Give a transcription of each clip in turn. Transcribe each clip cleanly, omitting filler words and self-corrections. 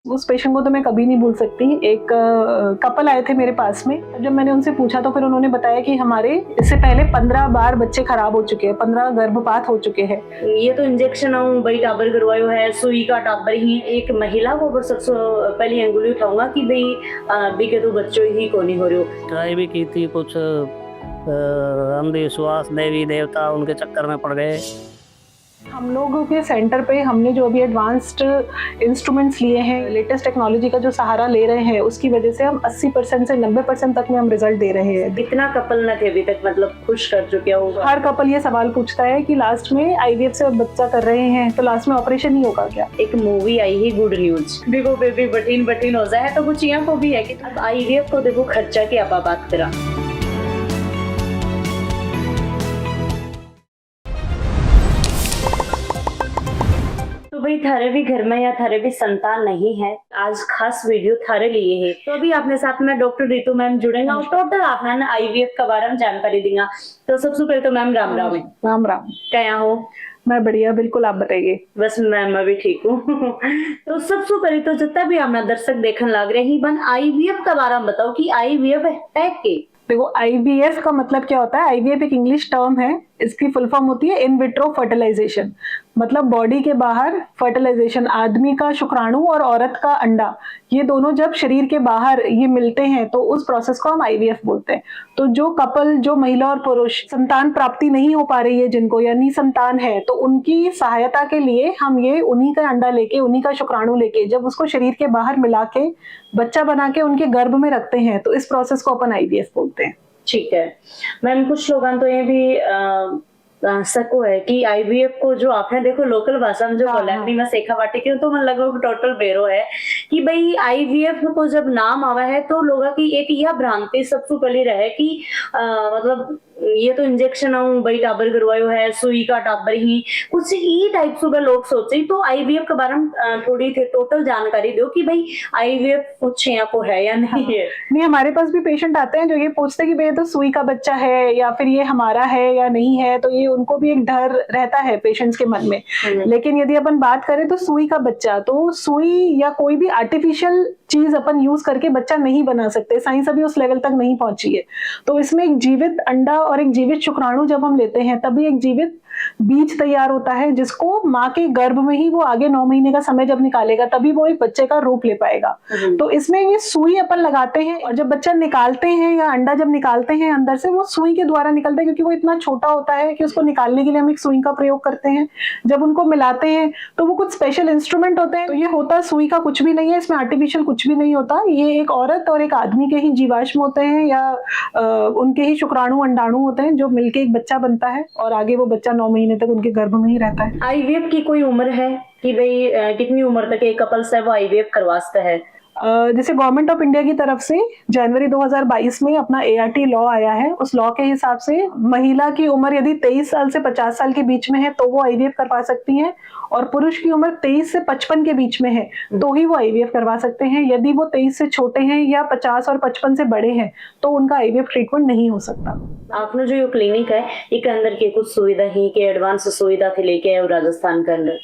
उस पेशेंट को तो मैं कभी नहीं भूल सकती। एक कपल आए थे मेरे पास में। जब मैंने उनसे पूछा तो फिर उन्होंने बताया कि हमारे इससे पहले 15 बार बच्चे खराब हो चुके हैं, 15 गर्भपात हो चुके हैं। ये तो इंजेक्शन भाई टाबर करवायो है, सुई का टाबर ही एक महिला को ऊपर सबसे पहली अंगुली उठाऊंगा कि भाई बिके तो बच्चों ही को नहीं हो रही हो। ट्राई भी की थी, कुछ अंधविश्वास देवी देवता उनके चक्कर में पड़ गए। हम लोगों के सेंटर पे हमने जो अभी एडवांस्ड इंस्ट्रूमेंट्स लिए हैं, लेटेस्ट टेक्नोलॉजी का जो सहारा ले रहे हैं, उसकी वजह से हम 80% से 90% तक में हम रिजल्ट दे रहे हैं। कितना कपल न थे अभी तक मतलब खुश कर चुके होगा? हर कपल ये सवाल पूछता है कि लास्ट में आईवीएफ से बच्चा कर रहे हैं तो लास्ट में ऑपरेशन ही होगा क्या। एक मूवी आई है गुड न्यूज, देखो बेबी बटीन बटीन हो जाए तो कुछ यहाँ को भी है कि अब आईवीएफ को देखो खर्चा की आप बात करा। भाई थारे भी घर में या थारे भी संतान नहीं है, आज खास वीडियो थारे लिए है। तो अभी आपने साथ में डॉक्टर रितु मैम जुड़ेगा और टोटल आपने आईवीएफ के बारे में जानकारी देंगे। तो सबसे पहले तो मैम राम राम। राम राम। क्या हो? मैं बढ़िया, बिल्कुल, आप बताइए। बस मैं भी ठीक हूँ। तो सबसे पहले तो जितना भी हमारा दर्शक देखने लग रहे हैं, आईवीएफ के बारे में बताओ कि आईवीएफ है के? देखो, आईवीएफ का मतलब क्या होता है। आईवीएफ एक इंग्लिश टर्म है, इसकी फुल फॉर्म होती है इन विट्रो फर्टिलाइजेशन। मतलब बॉडी के बाहर फर्टिलाइजेशन, आदमी का शुक्राणु और औरत का अंडा, ये दोनों जब शरीर के बाहर ये मिलते हैं तो उस प्रोसेस को हम आईवीएफ बोलते हैं। तो जो कपल, जो महिला और पुरुष संतान प्राप्ति नहीं हो पा रही है जिनको, या निसंतान है, तो उनकी सहायता के लिए हम ये उन्हीं का अंडा लेके, उन्हीं का शुक्राणु लेके जब उसको शरीर के बाहर मिला के बच्चा बना के उनके गर्भ में रखते हैं तो इस प्रोसेस को अपन आईवीएफ बोलते हैं। ठीक है मैम, कुछ लोग तो ये भी सको है कि आईवीएफ को जो आपने देखो लोकल भाषा में जो बोला है, मैं सेखा वाटी की तो मन लगा टोटल बेरो है कि भाई आईवीएफ को जब नाम आवा है तो लोगों की एक यह भ्रांति सबसे पहले रहे कि मतलब ये तो इंजेक्शन भाई टाबर करवायो है, सुई का टाबर ही कुछ ही टाइप से लोग सोचे। तो आईवीएफ के बारे में थोड़ी टोटल जानकारी दो कि भाई आईवीएफ कुछ यहाँ को है या नहीं है। नहीं, हमारे पास भी पेशेंट आते हैं जो ये पूछते हैं कि भैया तो सुई का बच्चा है या फिर ये हमारा है या नहीं है, तो ये उनको भी एक डर रहता है पेशेंट्स के मन में। लेकिन यदि अपन बात करें तो सुई का बच्चा, तो सुई या कोई भी आर्टिफिशियल चीज अपन यूज करके बच्चा नहीं बना सकते, साइंस अभी उस लेवल तक नहीं पहुंची है। तो इसमें एक जीवित अंडा और एक जीवित शुक्राणु जब हम लेते हैं तभी एक जीवित बीज तैयार होता है, जिसको माँ के गर्भ में ही वो आगे 9 महीने का समय जब निकालेगा तभी वो एक बच्चे का रूप ले पाएगा। तो इसमें ये सुई अपन लगाते हैं और जब बच्चा निकालते हैं या अंडा जब निकालते हैं अंदर से, वो सुई के द्वारा निकलता है क्योंकि वो इतना छोटा होता है कि उसको निकालने के लिए हम एक सुई का प्रयोग करते हैं। जब उनको मिलाते हैं तो वो कुछ स्पेशल इंस्ट्रूमेंट होते हैं। तो ये होता सुई का कुछ भी नहीं है, इसमें आर्टिफिशियल कुछ भी नहीं होता। ये एक औरत और एक आदमी के ही जीवाश्म होते हैं या उनके ही शुक्राणु अंडाणु होते हैं जो मिलके एक बच्चा बनता है और आगे वो बच्चा 9 महीने तक उनके गर्भ में ही रहता है। आईवीएफ की कोई उम्र है कि भाई कितनी उम्र तक एक कपल से वो आईवीएफ करवा सकता है? जैसे गवर्नमेंट ऑफ इंडिया की तरफ से जनवरी 2022 में अपना एआरटी लॉ आया है, उस लॉ के हिसाब से महिला की उम्र यदि 23 साल से 50 साल के बीच में है तो वो आईवीएफ करवा सकती हैं, और पुरुष की उम्र 23 से 55 के बीच में है तो ही वो आईवीएफ करवा सकते हैं। यदि वो 23 से छोटे हैं या 50 और 55 से बड़े हैं तो उनका आईवीएफ ट्रीटमेंट नहीं हो सकता। आपने जो क्लिनिक है एक अंदर की कुछ सुविधा ही के एडवांस सुविधा थे लेके आए राजस्थान के अंदर?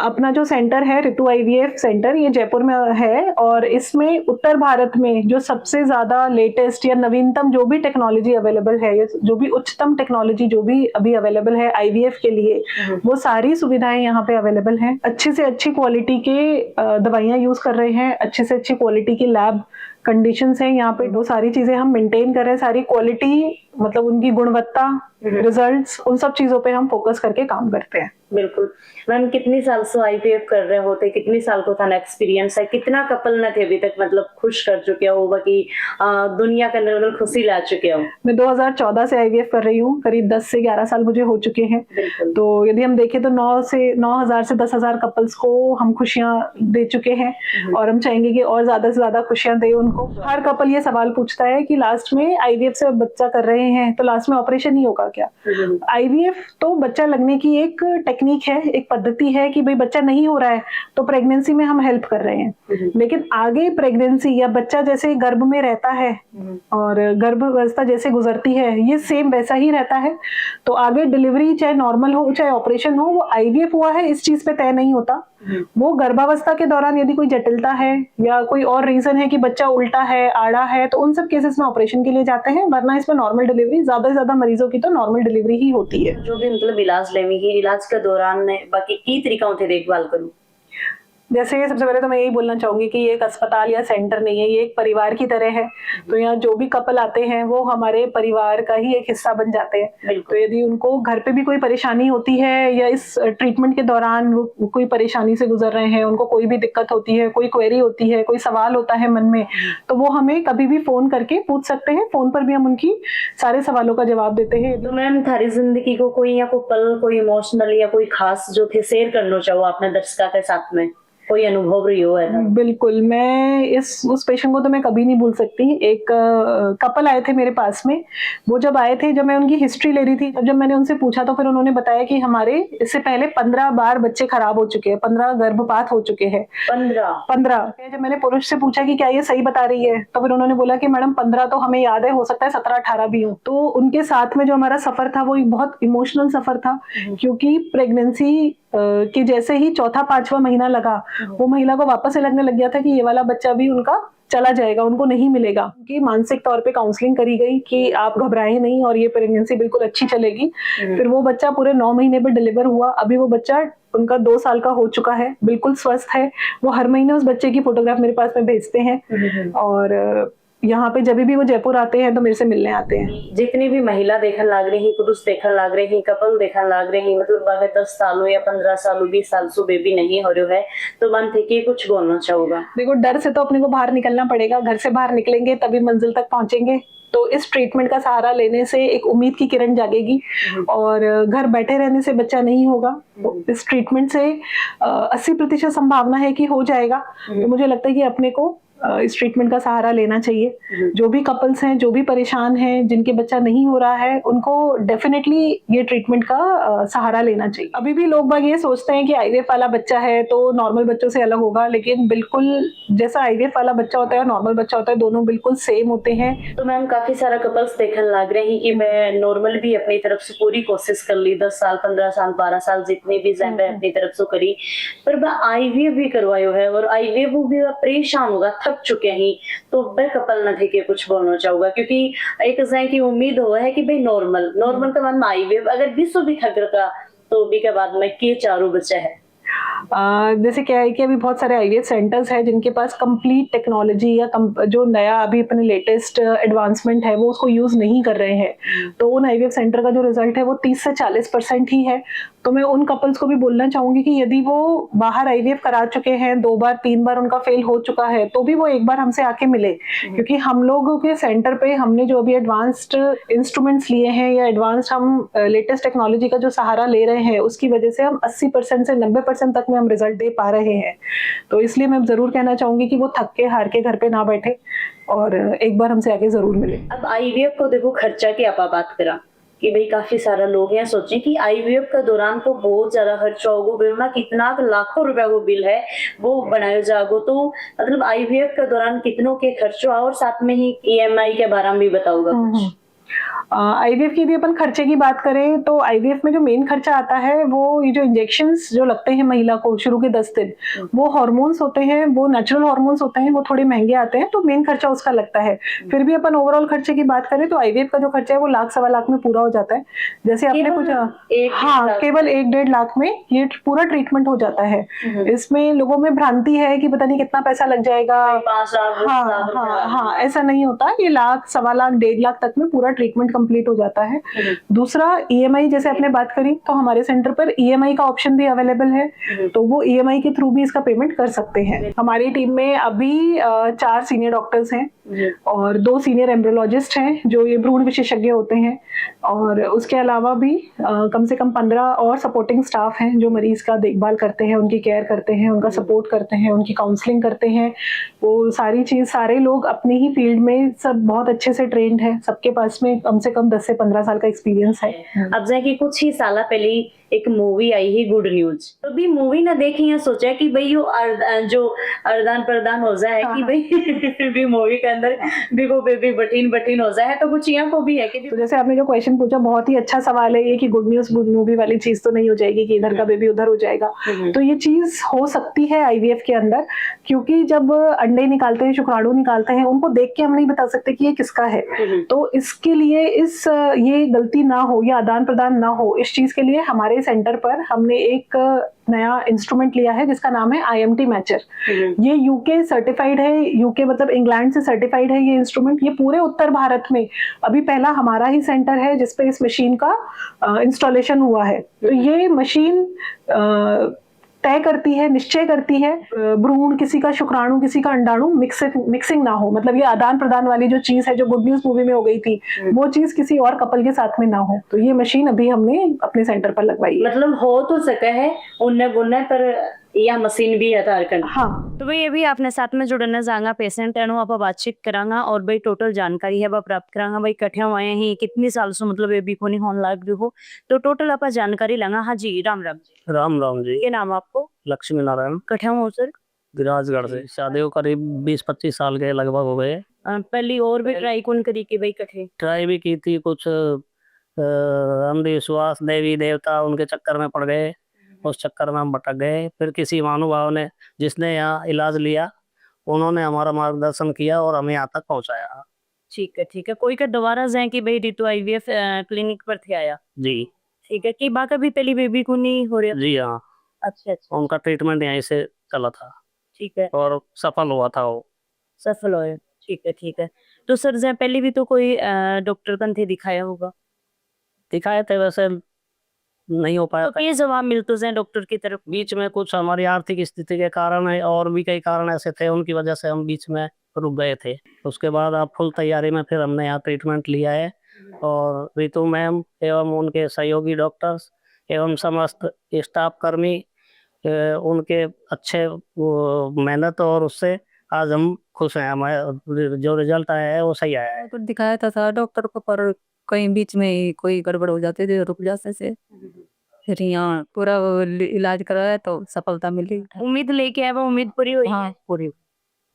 अपना जो सेंटर है रितु आईवीएफ सेंटर, ये जयपुर में है और इसमें उत्तर भारत में जो सबसे ज्यादा लेटेस्ट या नवीनतम जो भी टेक्नोलॉजी अवेलेबल है, जो भी उच्चतम टेक्नोलॉजी जो भी अभी अवेलेबल है आईवीएफ के लिए, वो सारी सुविधाएं यहाँ पे अवेलेबल हैं। अच्छी से अच्छी क्वालिटी के दवाइयाँ यूज कर रहे हैं, अच्छी से अच्छी क्वालिटी की लैब कंडीशंस हैं यहाँ पे। वो सारी चीजें हम मेंटेन कर रहे हैं, सारी क्वालिटी मतलब उनकी गुणवत्ता, रिजल्ट्स, उन सब चीजों पे हम फोकस करके काम करते हैं। बिल्कुल मैम, कितनी साल से आईवीएफ कर रहे होते, कितनी साल को था एक्सपीरियंस है, कितना कपल न थे अभी तक मतलब खुश कर चुके होगा कि दुनिया के अंदर मतलब खुशी ला चुके हो? मैं 2014 से आईवीएफ कर रही हूँ, करीब 10 से 11 साल मुझे हो चुके हैं। तो यदि हम देखें तो 9,000 से 10,000 कपल्स को हम खुशियां दे चुके हैं और हम चाहेंगे कि और ज्यादा से ज्यादा खुशियां दे उनको। हर कपल ये सवाल पूछता है कि लास्ट में आईवीएफ से बच्चा कर रहे हैं तो लास्ट में ऑपरेशन ही होगा क्या। आईवीएफ तो बच्चा लगने की एक टेक्निक है, एक पद्धति है कि भाई बच्चा नहीं हो रहा है तो प्रेगनेंसी में हम हेल्प कर रहे हैं। लेकिन आगे प्रेगनेंसी या बच्चा जैसे गर्भ में रहता है और गर्भावस्था जैसे गुजरती है, ये सेम वैसा ही रहता है। तो आगे डिलीवरी चाहे नॉर्मल हो चाहे ऑपरेशन हो, वो आईवीएफ हुआ है इस चीज पे तय नहीं होता। वो गर्भावस्था के दौरान यदि कोई जटिलता है या कोई और रीजन है कि बच्चा उल्टा है, आड़ा है, तो उन सब केसेस में ऑपरेशन के लिए जाते हैं, वरना इसमें नॉर्मल डिलीवरी, ज्यादा से ज्यादा मरीजों की तो नॉर्मल डिलीवरी ही होती है। जो भी मतलब इलाज लेवी इलाज के दौरान ने बाकी की तरीका थे देखभाल करूं? जैसे सबसे पहले तो मैं यही बोलना चाहूंगी कि ये एक अस्पताल या सेंटर नहीं है, ये एक परिवार की तरह है। तो यहाँ जो भी कपल आते हैं वो हमारे परिवार का ही एक हिस्सा बन जाते हैं। तो यदि उनको घर पे भी कोई परेशानी होती है या इस ट्रीटमेंट के दौरान वो कोई परेशानी से गुजर रहे हैं, उनको कोई भी दिक्कत होती है, कोई क्वेरी होती है, कोई सवाल होता है मन में, तो वो हमें कभी भी फोन करके पूछ सकते हैं। फोन पर भी हम उनकी सारे सवालों का जवाब देते हैं। तो मैम थारी जिंदगी को कोई या कोई पल, कोई इमोशनल या कोई खास जो थे शेयर करना चाहो आपने दर्शकों के साथ में, कोई अनुभव रही हो है? बिल्कुल, मैं उस पेशेंट को तो मैं कभी नहीं भूल सकती। एक कपल आए थे मेरे पास में। वो जब आए थे, जब मैं उनकी हिस्ट्री ले रही थी, जब मैंने उनसे पूछा तो फिर उन्होंने बताया कि हमारे इससे पहले 15 बार बच्चे खराब हो चुके हैं, 15 गर्भपात हो चुके हैं। 15। जब मैंने पुरुष से पूछा कि क्या ये सही बता रही है, तो फिर उन्होंने बोला कि मैडम 15 तो हमें याद है, हो सकता है 17-18 भी हो। तो उनके साथ में जो हमारा सफर था वो एक बहुत इमोशनल सफर था, क्योंकि प्रेगनेंसी कि जैसे ही 4था-5वां महीना लगा, वो महिला को वापस से लगने लग गया था कि ये वाला बच्चा भी उनका चला जाएगा, उनको नहीं मिलेगा। उनकी मानसिक तौर पे काउंसलिंग करी गई कि आप घबराएं नहीं और ये प्रेगनेंसी बिल्कुल अच्छी चलेगी। फिर वो बच्चा पूरे 9 महीने पे डिलीवर हुआ। अभी वो बच्चा उनका 2 साल का हो चुका है, बिल्कुल स्वस्थ है। वो हर महीने उस बच्चे की फोटोग्राफ मेरे पास में भेजते हैं और यहाँ पे जब भी वो जयपुर आते हैं तो मेरे से मिलने आते हैं। जितनी भी महिला देखने लग रही, पुरुष देखने लग रही, कपल देखने लग रही, मतलब अगर 10 सालों या 15 सालों 20 साल से बेबी नहीं हो रहा है, तो मन थे कि कुछ बोलना चाहूंगा। देखो, डर से तो अपने को बाहर निकलना पड़ेगा। घर से बाहर निकलेंगे तभी मंजिल तक पहुंचेंगे। तो इस ट्रीटमेंट का सहारा लेने से एक उम्मीद की किरण जागेगी और घर बैठे रहने से बच्चा नहीं होगा। तो इस ट्रीटमेंट से 80% संभावना है कि हो जाएगा। तो मुझे लगता है कि अपने को इस ट्रीटमेंट का सहारा लेना चाहिए। जो भी कपल्स हैं, जो भी परेशान हैं, जिनके बच्चा नहीं हो रहा है, उनको डेफिनेटली ये ट्रीटमेंट का सहारा लेना चाहिए। अभी भी लोग बाग ये सोचते हैं कि आईवीएफ वाला बच्चा है तो नॉर्मल बच्चों से अलग होगा, लेकिन बिल्कुल जैसा आईवीएफ वाला बच्चा होता है और नॉर्मल बच्चा होता है, दोनों बिल्कुल सेम होते हैं। तो मैम काफी सारा कपल्स देखने लग रहे हैं कि मैं नॉर्मल भी अपनी तरफ से पूरी कोशिश कर ली, 10 साल 15 साल 12 साल जितनी भी अपनी तरफ से करी, पर मैं आईवीएफ भी करवायो है और आईवीएफ भी परेशान होगा, थक चुके हैं। तो मैं कपल न थे कि कुछ बोलना चाहूंगा, क्योंकि एक की उम्मीद हो है कि भाई नॉर्मल तो मन आईवीएफ अगर विश्व भी खगर का तो भी के बाद में के चारों बच्चे है। जैसे क्या है कि अभी बहुत सारे आईवीएफ सेंटर्स हैं जिनके पास कंप्लीट टेक्नोलॉजी या जो नया अभी अपने लेटेस्ट एडवांसमेंट है वो उसको यूज नहीं कर रहे हैं। तो उन आईवीएफ सेंटर का जो रिजल्ट है वो 30 से 40% ही है। तो मैं उन कपल्स को भी बोलना चाहूंगी कि यदि वो बाहर आईवीएफ करा चुके हैं, 2 बार 3 बार उनका फेल हो चुका है, तो भी वो एक बार हमसे आके मिले, क्योंकि हम लोगों के सेंटर पे हमने जो अभी एडवांस्ड इंस्ट्रूमेंट्स लिए हैं या एडवांस्ड हम लेटेस्ट टेक्नोलॉजी का जो सहारा ले रहे हैं, उसकी वजह से हम 80% से 90% तक में हम रिजल्ट दे पा रहे हैं। तो इसलिए मैं जरूर कहना चाहूंगी कि वो थक के हार के घर पे ना बैठे और एक बार हमसे आके जरूर मिले। अब आईवीएफ को देखो खर्चा की आप बात करा कि भाई काफी सारा लोग यहाँ सोचे कि आईवीएफ का दौरान तो बहुत ज्यादा खर्चा होगा, बिल में कितना लाखों रुपया वो बिल है वो बनाया जाएगा। तो मतलब आईवीएफ के दौरान कितनों के खर्च हुआ और साथ में ही ईएमआई के बारे में भी बताऊंगा कुछ। आईवीएफ की यदि अपन खर्चे की बात करें तो आईवीएफ में जो मेन खर्चा आता है वो ये जो इंजेक्शंस जो लगते हैं महिला को शुरू के 10 दिन, वो हार्मोन्स होते हैं, वो नेचुरल हार्मोन्स होते हैं, वो थोड़े महंगे आते हैं, तो मेन खर्चा उसका लगता है। फिर भी अपन ओवरऑल खर्चे की बात करें तो आईवीएफ का जो खर्चा है वो 1,00,000-1.25 लाख में पूरा हो जाता है। जैसे आपने पूछा, हाँ, केवल 1-1.5 लाख में ये पूरा ट्रीटमेंट हो जाता है। इसमें लोगों में भ्रांति है कि पता नहीं कितना पैसा लग जाएगा। हाँ, ऐसा नहीं होता। ये 1,00,000, 1.25 लाख, 1.5 लाख तक में पूरा ट्रीटमेंट कंप्लीट हो जाता है। दूसरा ईएमआई, जैसे आपने बात करी, तो हमारे सेंटर पर ईएमआई का ऑप्शन भी अवेलेबल है, तो वो ईएमआई के थ्रू भी इसका पेमेंट कर सकते हैं। हमारी टीम में अभी 4 सीनियर डॉक्टर्स हैं और 2 सीनियर एम्ब्रियोलॉजिस्ट हैं जो ये भ्रूण विशेषज्ञ होते हैं, और उसके अलावा भी कम से कम 15 और सपोर्टिंग स्टाफ हैं जो मरीज का देखभाल करते हैं, उनकी केयर करते हैं, उनका सपोर्ट करते हैं, उनकी काउंसलिंग करते हैं। वो सारी चीज, सारे लोग अपनी ही फील्ड में सब बहुत अच्छे से ट्रेंड है, सबके पास में कम से कम 10 से 15 साल का एक्सपीरियंस है। अब जाए कि कुछ ही साल पहले एक मूवी आई ही गुड न्यूज, तो भी मूवी ना देखी है, सोचा कि भाई जो अर्दान प्रदान हो जाए हाँ, कि हाँ। भाई भी मूवी के अंदर भी वो बेबी बटीन बटीन हो जाए, तो कुछ यहाँ को भी है कि तो जैसे आपने जो क्वेश्चन पूछा बहुत ही अच्छा सवाल है ये कि गुड न्यूज गुड मूवी वाली चीज तो नहीं हो जाएगी कि इधर का बेबी उधर हो जाएगा। तो ये चीज हो सकती है आईवीएफ के अंदर, क्योंकि जब अंडे निकालते हैं, शुक्राणु निकालते हैं, उनको देख के हम नहीं बता सकते कि ये किसका है। तो इसके लिए ये गलती ना हो या आदान प्रदान ना हो, इस चीज के लिए हमारे सेंटर पर हमने एक नया इंस्ट्रूमेंट लिया है जिसका नाम है IMT मैचर। ये यूके सर्टिफाइड है, यूके मतलब इंग्लैंड से सर्टिफाइड है ये इंस्ट्रूमेंट। ये पूरे उत्तर भारत में अभी पहला हमारा ही सेंटर है जिसपे इस मशीन का इंस्टॉलेशन हुआ है। तो ये मशीन तय करती है, निश्चय करती है भ्रूण किसी का, शुक्राणु किसी का, अंडाणु मिक्सिंग ना हो, मतलब ये आदान प्रदान वाली जो चीज है जो गुड न्यूज मूवी में हो गई थी वो चीज किसी और कपल के साथ में ना हो। तो ये मशीन अभी हमने अपने सेंटर पर लगवाई है। मतलब हो तो सके है उन्ने बुनने पर यह मशीन भी है तारकन। हाँ, तो भाई अभी आपने साथ में जुड़ना जाएगा पेशेंट है आप बातचीत करांगा और भाई टोटल जानकारी है वह प्राप्त करांगा भाई कठिया हुए ही कितनी साल से मतलब बेबी को नहीं होने लग रही हो, तो टोटल आप जानकारी लेंगा। हाँ जी, राम राम जी। राम राम जी। ये नाम आपको? लक्ष्मी नारायण, कठिया हो सर? राजगढ़ से। शादी को करीब 20-25 साल के लगभग हो गए। पहली और भी ट्राई कौन करी कि भाई कठे? ट्राई भी की थी, कुछ अंधविश्वास, देवी देवता उनके चक्कर में पड़ गए, उस चक्कर में हम भटक गए। फिर किसी महानुभाव ने, जिसने यहाँ इलाज लिया, उन्होंने हमारा मार्गदर्शन किया और हमें यहाँ तक पहुँचाया। ठीक है ठीक है। कोई का दोबारा जाए कि भाई रितु IVF क्लिनिक पर थे आया? जी ठीक है। कि बाका भी पहली बेबी को नहीं हो रहा? जी हाँ, अच्छा अच्छा, उनका ट्रीटमेंट यहीं से चला था ठीक है, और सफल हुआ था वो। सफल हो। ठीक है ठीक है। तो सर जहाँ पहले भी तो कोई डॉक्टर कन थे दिखाया होगा? दिखाए थे, वैसे नहीं हो पाया तो था। ये जवाब मिलते हैं डॉक्टर की तरफ? बीच में कुछ हमारी आर्थिक स्थिति के कारण है और भी कई कारण ऐसे थे, उनकी वजह से हम बीच में रुक गए थे। उसके बाद अब फुल तैयारी में फिर हमने यहाँ ट्रीटमेंट लिया है और रितु मैम एवं उनके सहयोगी डॉक्टर्स एवं समस्त स्टाफ कर्मी उनके अच्छे मेहनत और उससे आज हम खुश हैं। हमारे जो रिजल्ट आया है वो सही आया है। कुछ दिखाया था डॉक्टर को, पर कहीं बीच में ही कोई गड़बड़ हो जाती थी, रुक जाते से। फिर यहाँ पूरा इलाज कराया तो सफलता मिली। उम्मीद लेके आए, वो उम्मीद पूरी हुई? हाँ पूरी।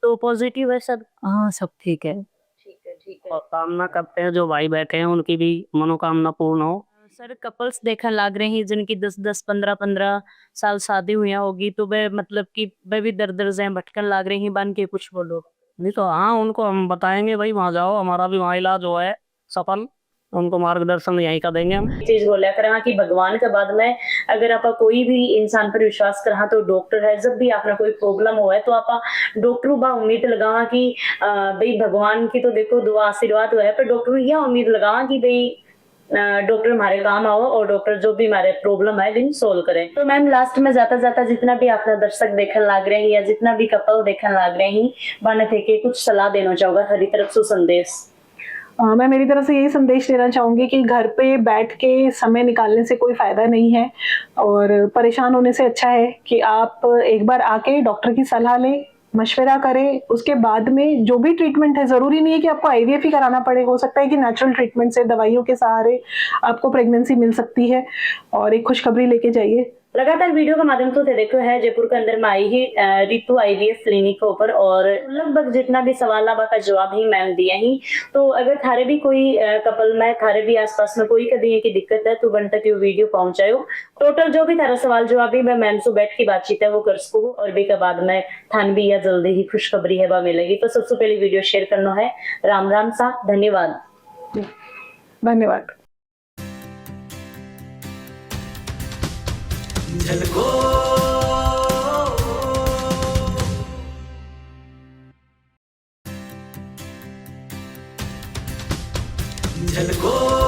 तो पॉजिटिव है सब? हाँ सब ठीक है। ठीक है ठीक है। और कामना करते हैं जो भाई बैठे हैं उनकी भी मनोकामना पूर्ण हो। सर कपल्स देखने लग रहे हैं जिनकी 10-10 15-15 साल शादी हुई होगी, तो वे मतलब कि वे भी दर दर से भटकन लग रही हैं, बन के कुछ बोलो। नहीं तो हाँ, उनको हम बताएंगे भाई वहाँ जाओ, हमारा भी वहाँ इलाज हुआ है सफल, उनको मार्गदर्शन यहीं का देंगे हम। चीज बोला करा कि भगवान के बाद में अगर आप कोई भी इंसान पर विश्वास करा तो डॉक्टर है। जब भी आपने कोई प्रॉब्लम हो है तो आप डॉक्टर बा उम्मीद लगा कि भाई भगवान की तो देखो दुआ आशीर्वाद हुआ है, पर डॉक्टर यह उम्मीद लगा कि भाई डॉक्टर हमारे काम आओ और डॉक्टर जो भी हमारे प्रॉब्लम है दिन सोल्व करें। तो मैम लास्ट में जाता जाता जितना भी अपना दर्शक देखने लग रहे हैं या जितना भी कपल देखने लग रहे हैं, बने थे कि कुछ सलाह देना चाहूंगा हरी तरफ से संदेश? मैं मेरी तरफ से यही संदेश देना चाहूंगी कि घर पे बैठ के समय निकालने से कोई फायदा नहीं है और परेशान होने से अच्छा है कि आप एक बार आके डॉक्टर की सलाह लें, मशवरा करें। उसके बाद में जो भी ट्रीटमेंट है, जरूरी नहीं है कि आपको IVF ही कराना पड़े, हो सकता है कि नेचुरल ट्रीटमेंट से, दवाइयों के सहारे आपको प्रेगनेंसी मिल सकती है। और एक खुशखबरी लेके जाइए। लगातार वीडियो का माध्यम तो देखो है जयपुर के अंदर में आई ही रितु IVF क्लिनिक के ऊपर और लगभग जितना भी सवाल का जवाब ही मैम दिया ही। तो अगर थारे भी कोई कपल में थारे भी आसपास में कोई कभी की दिक्कत है तो बन तक ये वीडियो पहुंचायो। टोटल जो भी थारा सवाल जवाब भी मैं मैम से बैठ की बातचीत है वो कर सकूँ और भी के बाद में थान भी या जल्दी ही खुशखबरी है वह मिलेगी। तो सबसे पहले वीडियो शेयर करना है। राम राम सा, धन्यवाद। धन्यवाद। झलको